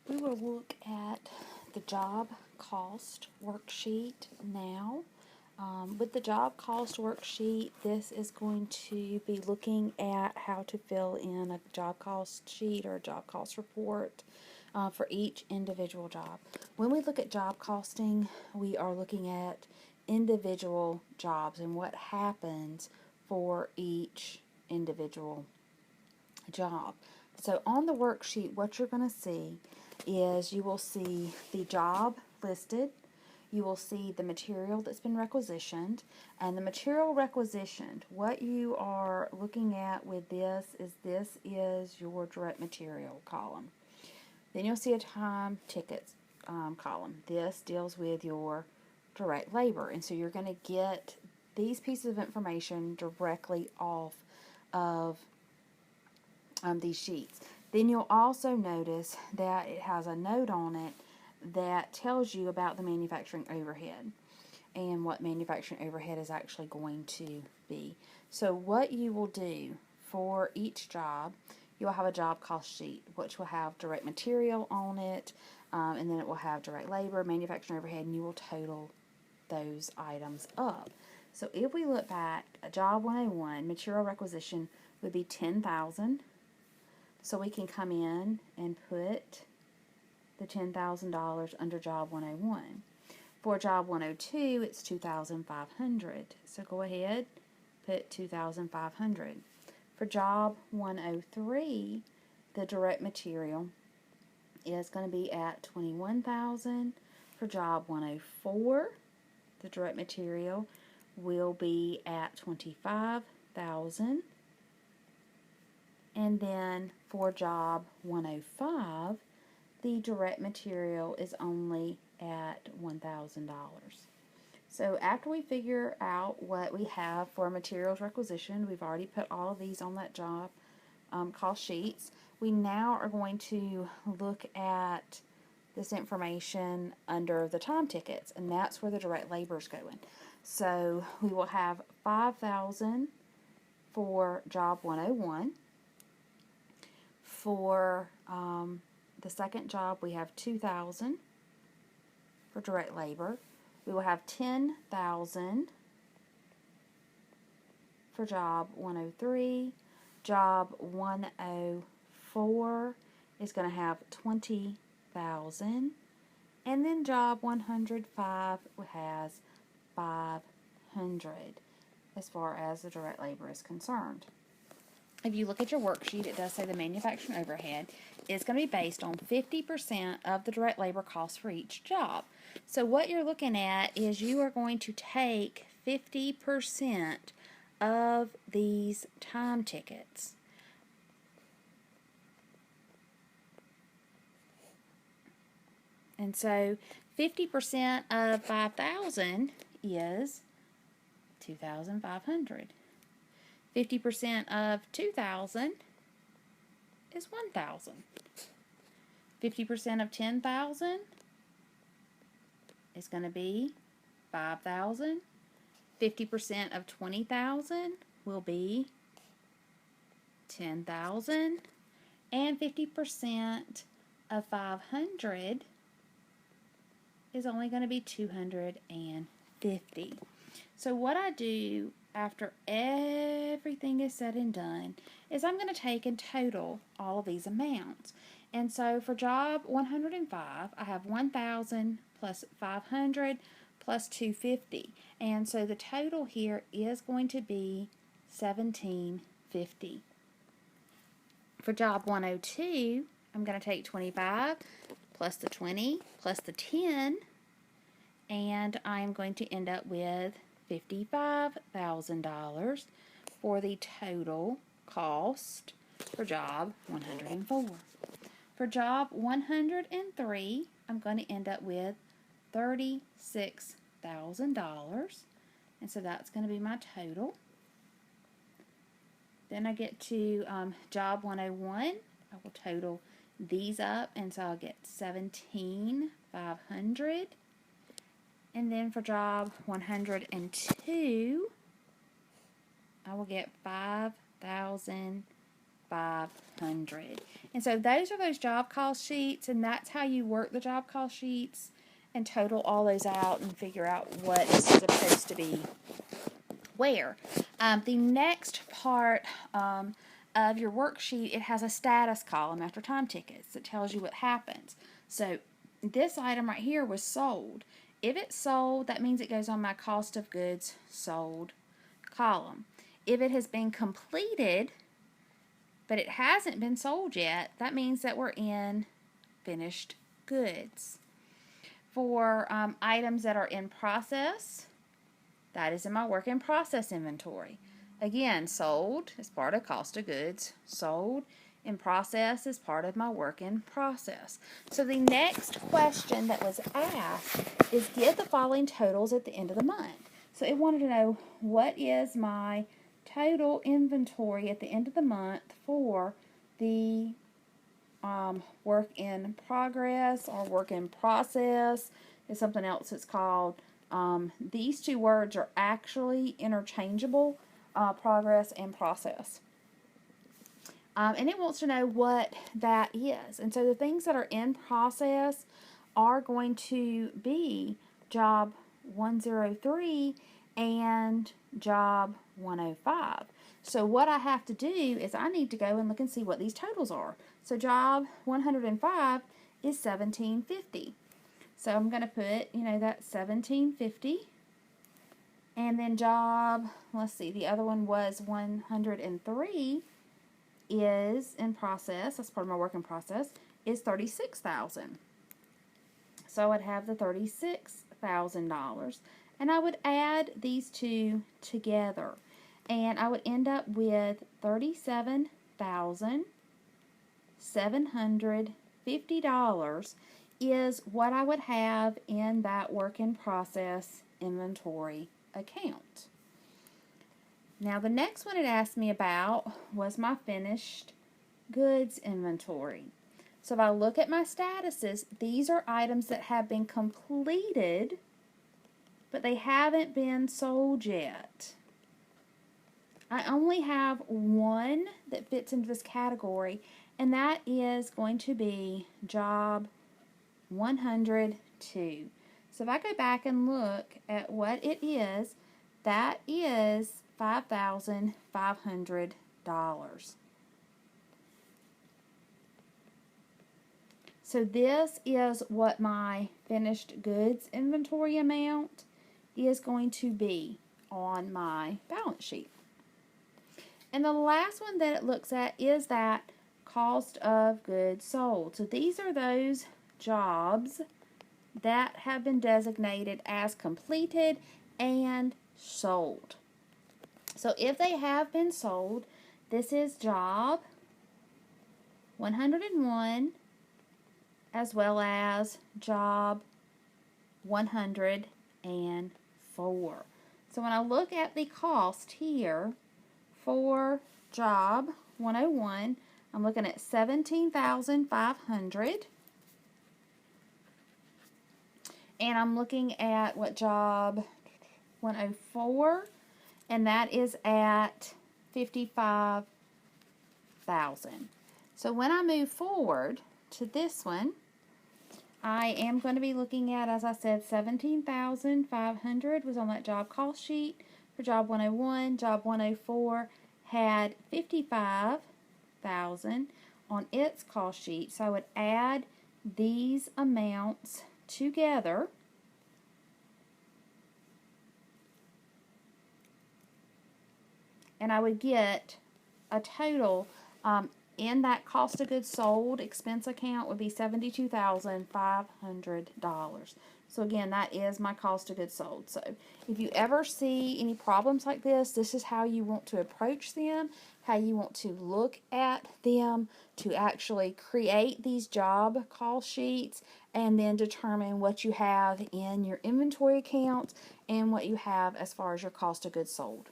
We will look at the job cost worksheet now. With the job cost worksheet, this is going to be looking at how to fill in a job cost sheet or a job cost report for each individual job. When we look at job costing, we are looking at individual jobs and what happens for each individual job. So on the worksheet, what you're going to see is you will see the job listed, you will see the material that's been requisitioned, and the material requisitioned, what you are looking at with this is your direct material column. Then you'll see a time tickets column. This deals with your direct labor, and so you're going to get these pieces of information directly off of these sheets. Then you'll also notice that it has a note on it that tells you about the manufacturing overhead and what manufacturing overhead is actually going to be. So what you will do for each job, you'll have a job cost sheet which will have direct material on it, and then it will have direct labor, manufacturing overhead, and you will total those items up. So if we look back, a job 101 material requisition would be $10,000. So we can come in and put the $10,000 under job 101. For job 102, it's $2,500. So go ahead, put $2,500. For job 103, the direct material is going to be at $21,000. For job 104, the direct material will be at $25,000. And then for job 105, the direct material is only at $1,000. So after we figure out what we have for materials requisition, we've already put all of these on that job cost sheets. We now are going to look at this information under the time tickets, and that's where the direct labor is going. So we will have $5,000 for job 101. For the second job, we have $2,000 for direct labor. We will have $10,000 for job 103. Job 104 is going to have $20,000. And then job 105 has $500 as far as the direct labor is concerned. If you look at your worksheet, it does say the manufacturing overhead is going to be based on 50% of the direct labor costs for each job. So what you're looking at is you are going to take 50% of these time tickets. And so 50% of 5,000 is 2,500. 50% of 2,000 is 1,000. 50% of 10,000 is going to be 5,000. 50% of 20,000 will be 10,000. And 50% of 500 is only going to be 250. So what I do after everything is said and done is I'm going to take and total all of these amounts. And so for job 105, I have 1,000 plus 500 plus 250. And so the total here is going to be 1,750. For job 102, I'm going to take 25 plus the 20 plus the 10, and I'm going to end up with $55,000 for the total cost for job 104. For job 103, I'm going to end up with $36,000, and so that's going to be my total. Then I get to job 101. I will total these up, and so I'll get 17,500. And then for job 102, I will get $5,000 $7,500. And so those are those job cost sheets, and that's how you work the job cost sheets and total all those out and figure out what is supposed to be where. The next part of your worksheet, it has a status column after time tickets that tells you what happens. So this item right here was sold. If it's sold, that means it goes on my cost of goods sold column. If it has been completed, but it hasn't been sold yet, that means that we're in finished goods. For items that are in process, that is in my work in process inventory. Again, sold is part of cost of goods sold. In process is part of my work in process. So the next question that was asked is, give the following totals at the end of the month. So it wanted to know, what is my total inventory at the end of the month for the work in progress, or work in process is something else it's called. These two words are actually interchangeable, progress and process. And it wants to know what that is. And so the things that are in process are going to be job 103 and job 105. So what I have to do is I need to go and look and see what these totals are. So job 105 is $1,750. So I'm going to put, that's $1,750. And then job, let's see, the other one was 103 is in process, that's part of my work in process, is $36,000. So I would have the $36,000. And I would add these two together. And I would end up with $37,750 is what I would have in that work in process inventory account. Now the next one it asked me about was my finished goods inventory. So if I look at my statuses, these are items that have been completed, but they haven't been sold yet. I only have one that fits into this category, and that is going to be job 102. So if I go back and look at what it is, that is $5,500. So this is what my finished goods inventory amount is going to be on my balance sheet. And the last one that it looks at is that cost of goods sold. So these are those jobs that have been designated as completed and sold. So if they have been sold, this is job 101 as well as job 104. So when I look at the cost here for job 101, I'm looking at $17,500. And I'm looking at what job 104, and that is at $55,000. So when I move forward to this one, I am going to be looking at, as I said, $17,500 was on that job cost sheet for job 101. Job 104 had $55,000 on its cost sheet. So I would add these amounts together, and I would get a total in that cost of goods sold expense account would be $72,500. So again, that is my cost of goods sold. So if you ever see any problems like this is how you want to approach them, how you want to look at them to actually create these job call sheets, and then determine what you have in your inventory account and what you have as far as your cost of goods sold.